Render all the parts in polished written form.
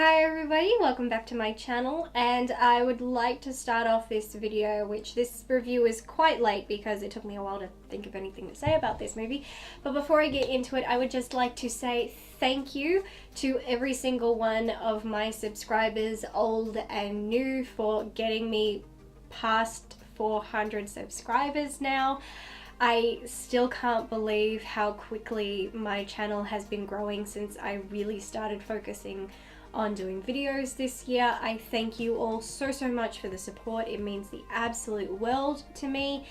Hi everybody, welcome back to my channel, and I would like to start off this video, which this review is quite late because it took me a while to think of anything to say about this movie. But before I get into it, I would just like to say thank you to every single one of my subscribers, old and new, for getting me past 400 subscribers now. I still can't believe how quickly my channel has been growing since I really started focusing on doing videos this year. I thank you all so much for the support. It means the absolute world to me.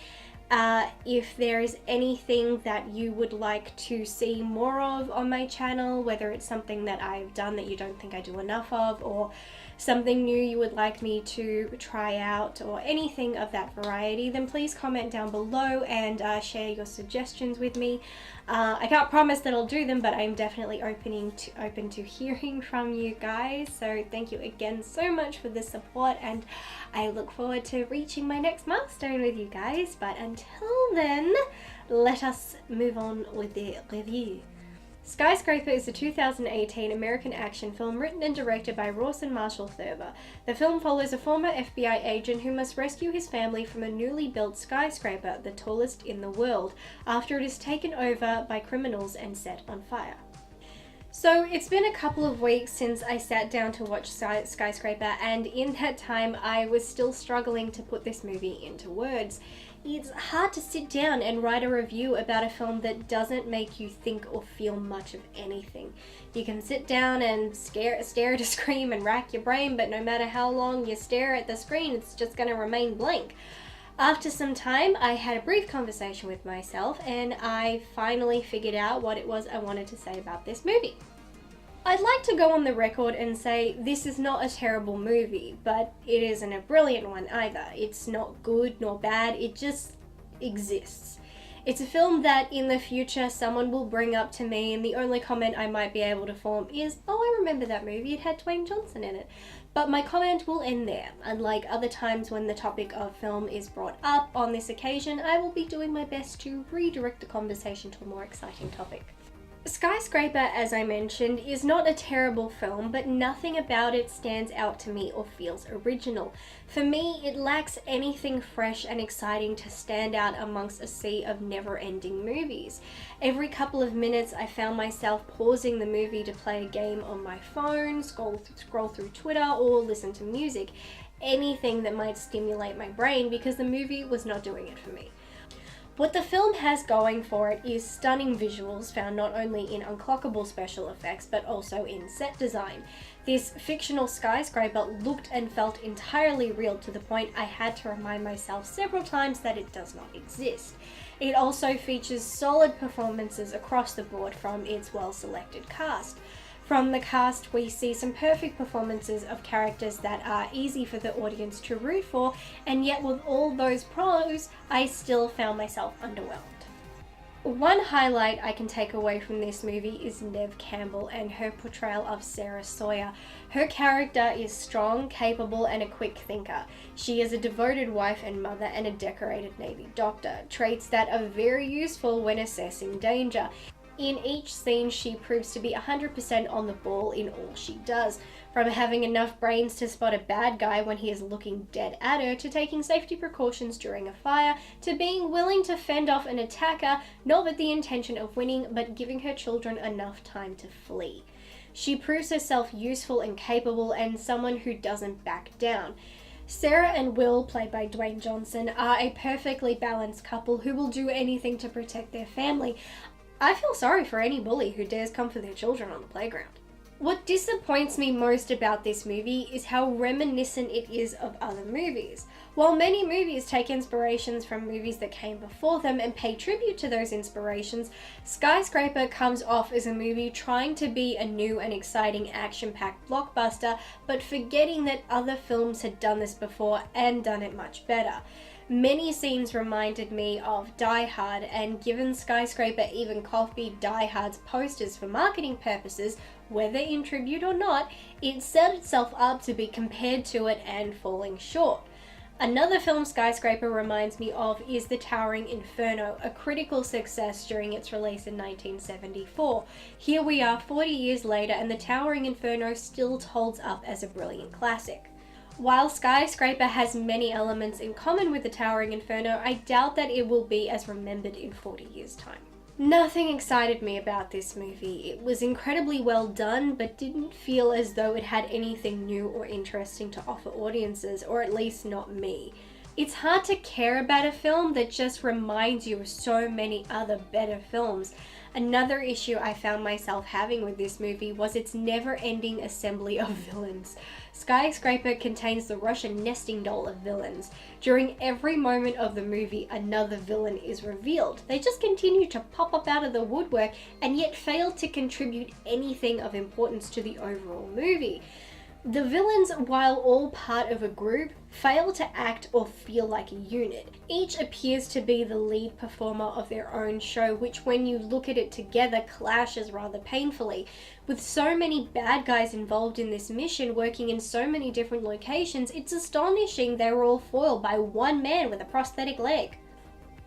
If there is anything that you would like to see more of on my channel, whether it's something that I've done that you don't think I do enough of, or something new you would like me to try out, or anything of that variety, then please comment down below and share your suggestions with me. I can't promise that I'll do them, but I'm definitely open to hearing from you guys. So thank you again so much for the support, and I look forward to reaching my next milestone with you guys. But until then, let us move on with the review. Skyscraper is a 2018 American action film written and directed by Rawson Marshall Thurber. The film follows a former FBI agent who must rescue his family from a newly built skyscraper, the tallest in the world, after it is taken over by criminals and set on fire. So it's been a couple of weeks since I sat down to watch Skyscraper, and in that time I was still struggling to put this movie into words. It's hard to sit down and write a review about a film that doesn't make you think or feel much of anything. You can sit down and stare at a screen and rack your brain, but no matter how long you stare at the screen, it's just going to remain blank. After some time, I had a brief conversation with myself, and I finally figured out what it was I wanted to say about this movie. I'd like to go on the record and say this is not a terrible movie, but it isn't a brilliant one either. It's not good nor bad, it just exists. It's a film that in the future someone will bring up to me, and the only comment I might be able to form is, "Oh, I remember that movie, it had Dwayne Johnson in it." But my comment will end there. Unlike other times when the topic of film is brought up, on this occasion I will be doing my best to redirect the conversation to a more exciting topic. Skyscraper, as I mentioned, is not a terrible film, but nothing about it stands out to me or feels original. For me, it lacks anything fresh and exciting to stand out amongst a sea of never-ending movies. Every couple of minutes I found myself pausing the movie to play a game on my phone, scroll through Twitter, or listen to music. Anything that might stimulate my brain, because the movie was not doing it for me. What the film has going for it is stunning visuals found not only in unclockable special effects but also in set design. This fictional skyscraper looked and felt entirely real, to the point I had to remind myself several times that it does not exist. It also features solid performances across the board from its well-selected cast. From the cast, we see some perfect performances of characters that are easy for the audience to root for, and yet with all those pros, I still found myself underwhelmed. One highlight I can take away from this movie is Neve Campbell and her portrayal of Sarah Sawyer. Her character is strong, capable, and a quick thinker. She is a devoted wife and mother and a decorated Navy doctor, traits that are very useful when assessing danger. In each scene, she proves to be 100% on the ball in all she does, from having enough brains to spot a bad guy when he is looking dead at her, to taking safety precautions during a fire, to being willing to fend off an attacker, not with the intention of winning, but giving her children enough time to flee. She proves herself useful and capable, and someone who doesn't back down. Sarah and Will, played by Dwayne Johnson, are a perfectly balanced couple who will do anything to protect their family. I feel sorry for any bully who dares come for their children on the playground. What disappoints me most about this movie is how reminiscent it is of other movies. While many movies take inspirations from movies that came before them and pay tribute to those inspirations, Skyscraper comes off as a movie trying to be a new and exciting action-packed blockbuster, but forgetting that other films had done this before and done it much better. Many scenes reminded me of Die Hard, and given Skyscraper even copied Die Hard's posters for marketing purposes, whether in tribute or not, it set itself up to be compared to it and falling short. Another film Skyscraper reminds me of is The Towering Inferno, a critical success during its release in 1974. Here we are 40 years later and The Towering Inferno still holds up as a brilliant classic. While Skyscraper has many elements in common with The Towering Inferno, I doubt that it will be as remembered in 40 years' time. Nothing excited me about this movie. It was incredibly well done, but didn't feel as though it had anything new or interesting to offer audiences, or at least not me. It's hard to care about a film that just reminds you of so many other better films. Another issue I found myself having with this movie was its never-ending assembly of villains. Skyscraper contains the Russian nesting doll of villains. During every moment of the movie, another villain is revealed. They just continue to pop up out of the woodwork and yet fail to contribute anything of importance to the overall movie. The villains, while all part of a group, fail to act or feel like a unit. Each appears to be the lead performer of their own show, which when you look at it together clashes rather painfully. With so many bad guys involved in this mission working in so many different locations, it's astonishing they were all foiled by one man with a prosthetic leg.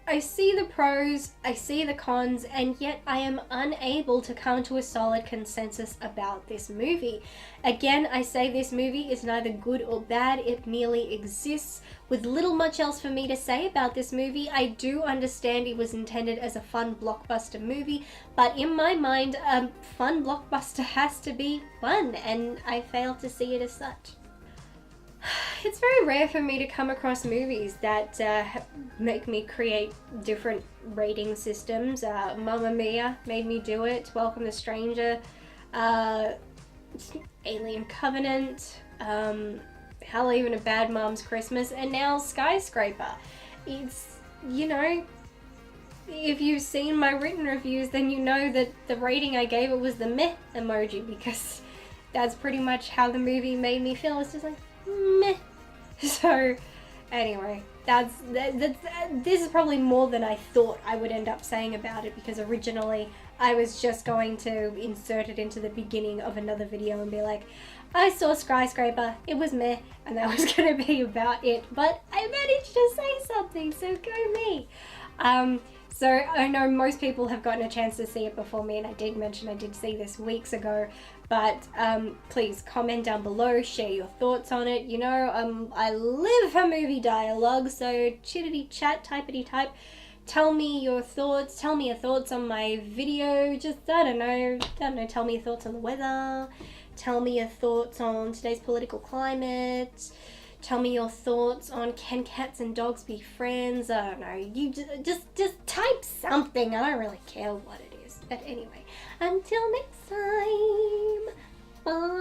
I see the pros, I see the cons, and yet I am unable to come to a solid consensus about this movie. Again, I say this movie is neither good or bad, it merely exists. With little much else for me to say about this movie, I do understand it was intended as a fun blockbuster movie, but in my mind, a fun blockbuster has to be fun, and I fail to see it as such. It's very rare for me to come across movies that make me create different rating systems. Mamma Mia made me do it. Welcome the Stranger, Alien Covenant, hell, even A Bad Mom's Christmas, and now Skyscraper. It's, you know, if you've seen my written reviews, then you know that the rating I gave it was the meh emoji, because that's pretty much how the movie made me feel. It's just like, meh. So anyway, this is probably more than I thought I would end up saying about it, because originally I was just going to insert it into the beginning of another video and be like, I saw Skyscraper, it was meh, and that was going to be about it, but I managed to say something, so go me. So I know most people have gotten a chance to see it before me, and I did mention I did see this weeks ago, but please comment down below, share your thoughts on it. You know, I live for movie dialogue, so chittity chat, typity type. Tell me your thoughts, tell me your thoughts on my video, just, I don't know, tell me your thoughts on the weather, tell me your thoughts on today's political climate. Tell me your thoughts on can cats and dogs be friends? I don't know. You just type something. I don't really care what it is. But anyway, until next time. Bye.